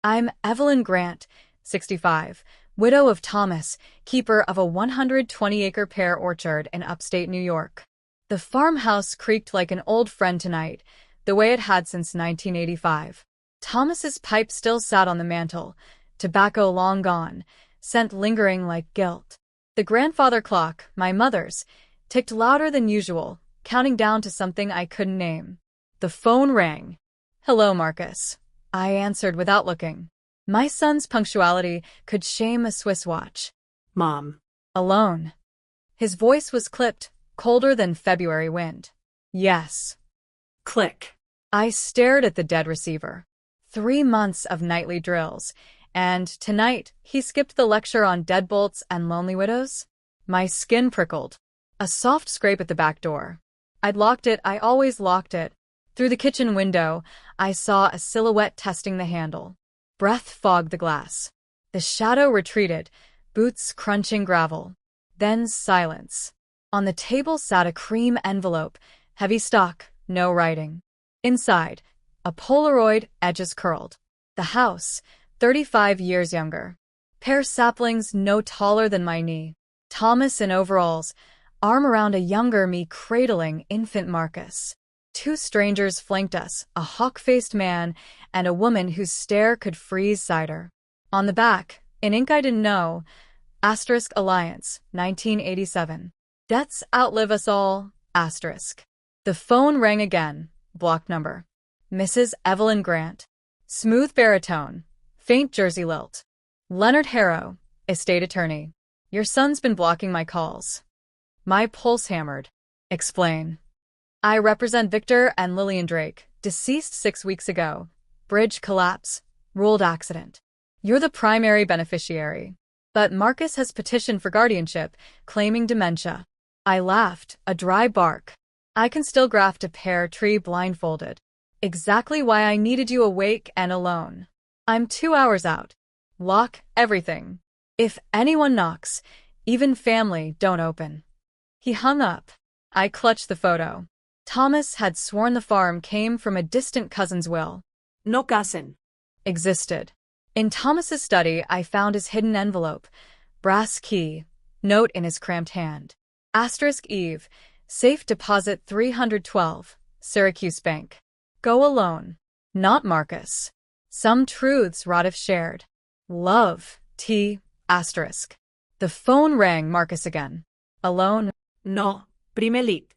I'm Evelyn Grant, 65, widow of Thomas, keeper of a 120-acre pear orchard in upstate New York. The farmhouse creaked like an old friend tonight, the way it had since 1985. Thomas's pipe still sat on the mantel, tobacco long gone, scent lingering like guilt. The grandfather clock, my mother's, ticked louder than usual, counting down to something I couldn't name. The phone rang. "Hello, Marcus," I answered without looking. My son's punctuality could shame a Swiss watch. Mom. Alone. His voice was clipped, colder than February wind. Yes. Click. I stared at the dead receiver. 3 months of nightly drills, and tonight he skipped the lecture on deadbolts and lonely widows? My skin prickled. A soft scrape at the back door. I'd locked it, I always locked it. Through the kitchen window, I saw a silhouette testing the handle. Breath fogged the glass. The shadow retreated, boots crunching gravel. Then silence. On the table sat a cream envelope, heavy stock, no writing. Inside, a Polaroid, edges curled. The house, 35 years younger. Pear saplings no taller than my knee. Thomas in overalls, arm around a younger me cradling infant Marcus. 2 strangers flanked us, a hawk-faced man and a woman whose stare could freeze cider. On the back, in ink I didn't know, * Alliance, 1987. Deaths outlive us all, *. The phone rang again, block number. Mrs. Evelyn Grant. Smooth baritone, faint Jersey lilt. Leonard Harrow, estate attorney. Your son's been blocking my calls. My pulse hammered. Explain. I represent Victor and Lillian Drake, deceased 6 weeks ago. Bridge collapse, ruled accident. You're the primary beneficiary. But Marcus has petitioned for guardianship, claiming dementia. I laughed, a dry bark. I can still graft a pear tree blindfolded. Exactly why I needed you awake and alone. I'm 2 hours out. Lock everything. If anyone knocks, even family, don't open. He hung up. I clutched the photo. Thomas had sworn the farm came from a distant cousin's will. No cousin. Existed. In Thomas's study, I found his hidden envelope. Brass key. Note in his cramped hand. * Eve. Safe deposit 312. Syracuse Bank. Go alone. Not Marcus. Some truths rot if shared. Love. T. *. The phone rang. Marcus again. Alone? No. Primelit.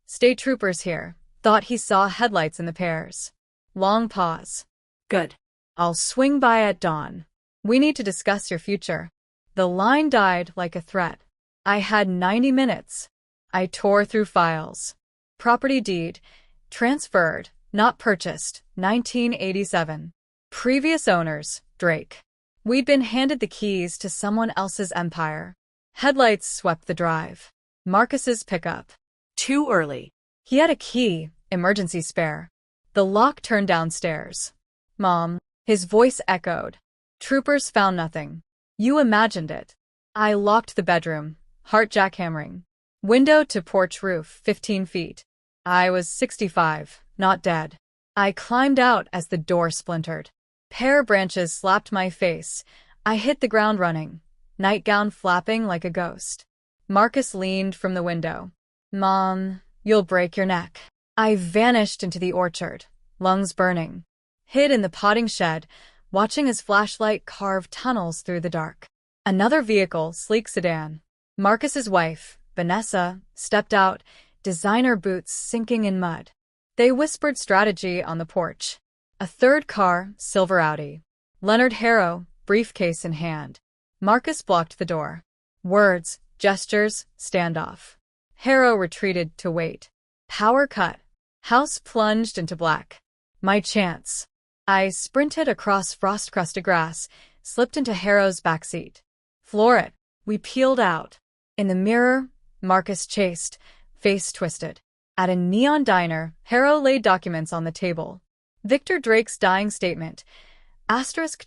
State troopers here. Thought he saw headlights in the pears. Long pause. Good. I'll swing by at dawn. We need to discuss your future. The line died like a threat. I had 90 minutes. I tore through files. Property deed. Transferred, not purchased, 1987. Previous owners, Drake. We'd been handed the keys to someone else's empire. Headlights swept the drive. Marcus's pickup. Too early. He had a key, emergency spare. The lock turned downstairs. Mom. His voice echoed. Troopers found nothing. You imagined it. I locked the bedroom, heart jackhammering. Window to porch roof, 15 feet. I was 65, not dead. I climbed out as the door splintered. Pear branches slapped my face. I hit the ground running, nightgown flapping like a ghost. Marcus leaned from the window. Mom, you'll break your neck. I vanished into the orchard, lungs burning. Hid in the potting shed, watching his flashlight carve tunnels through the dark. Another vehicle, sleek sedan. Marcus's wife, Vanessa, stepped out, designer boots sinking in mud. They whispered strategy on the porch. A third car, silver Audi. Leonard Harrow, briefcase in hand. Marcus blocked the door. Words, gestures, standoff. Harrow retreated to wait. Power cut. House plunged into black. My chance. I sprinted across frost-crusted grass, slipped into Harrow's backseat. Floor it. We peeled out. In the mirror, Marcus chased, face twisted. At a neon diner, Harrow laid documents on the table. Victor Drake's dying statement. *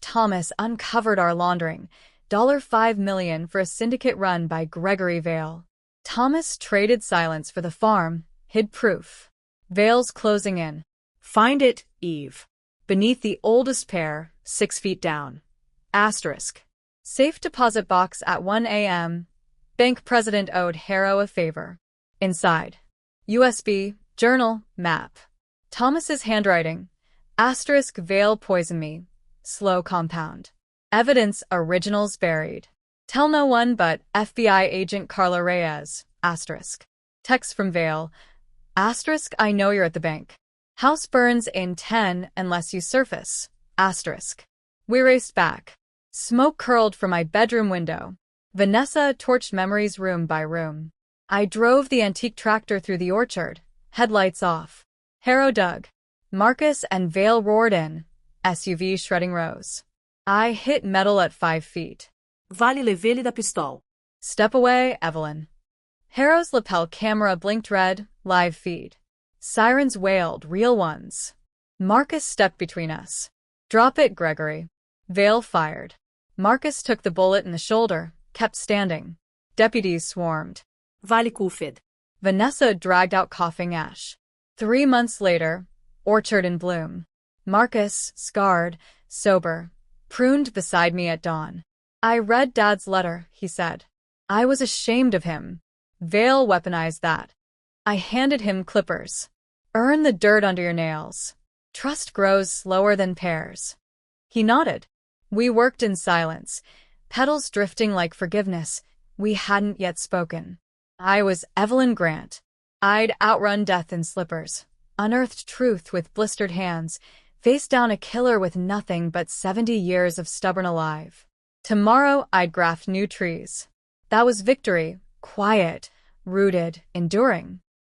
Thomas uncovered our laundering. $5 million for a syndicate run by Gregory Vale. Thomas traded silence for the farm, hid proof. Vale's closing in. Find it, Eve. Beneath the oldest pear, 6 feet down. Asterisk. Safe deposit box at 1 a.m. Bank president owed Harrow a favor. Inside. USB, journal, map. Thomas's handwriting. Asterisk veil poison me. Slow compound. Evidence originals buried. Tell no one but FBI agent Carla Reyes. Asterisk. Text from Vale. Asterisk I know you're at the bank. House burns in 10 unless you surface. Asterisk. We raced back. Smoke curled from my bedroom window. Vanessa torched memories room by room. I drove the antique tractor through the orchard, headlights off. Harrow dug. Marcus and Vale roared in, SUV shredding rows. I hit metal at 5 feet. Vale levei-lhe da pistola. Step away, Evelyn. Harrow's lapel camera blinked red, live feed. Sirens wailed, real ones. Marcus stepped between us. Drop it, Gregory. Vale fired. Marcus took the bullet in the shoulder, kept standing. Deputies swarmed. Vale Cufid. Vanessa dragged out coughing ash. 3 months later, orchard in bloom. Marcus, scarred, sober, pruned beside me at dawn. I read Dad's letter, he said. I was ashamed of him. Vale weaponized that. I handed him clippers. Earn the dirt under your nails. Trust grows slower than pears. He nodded. We worked in silence, petals drifting like forgiveness. We hadn't yet spoken. I was Evelyn Grant. I'd outrun death in slippers, unearthed truth with blistered hands, faced down a killer with nothing but 70 years of stubborn alive. Tomorrow I'd graft new trees. That was victory, quiet, rooted, enduring.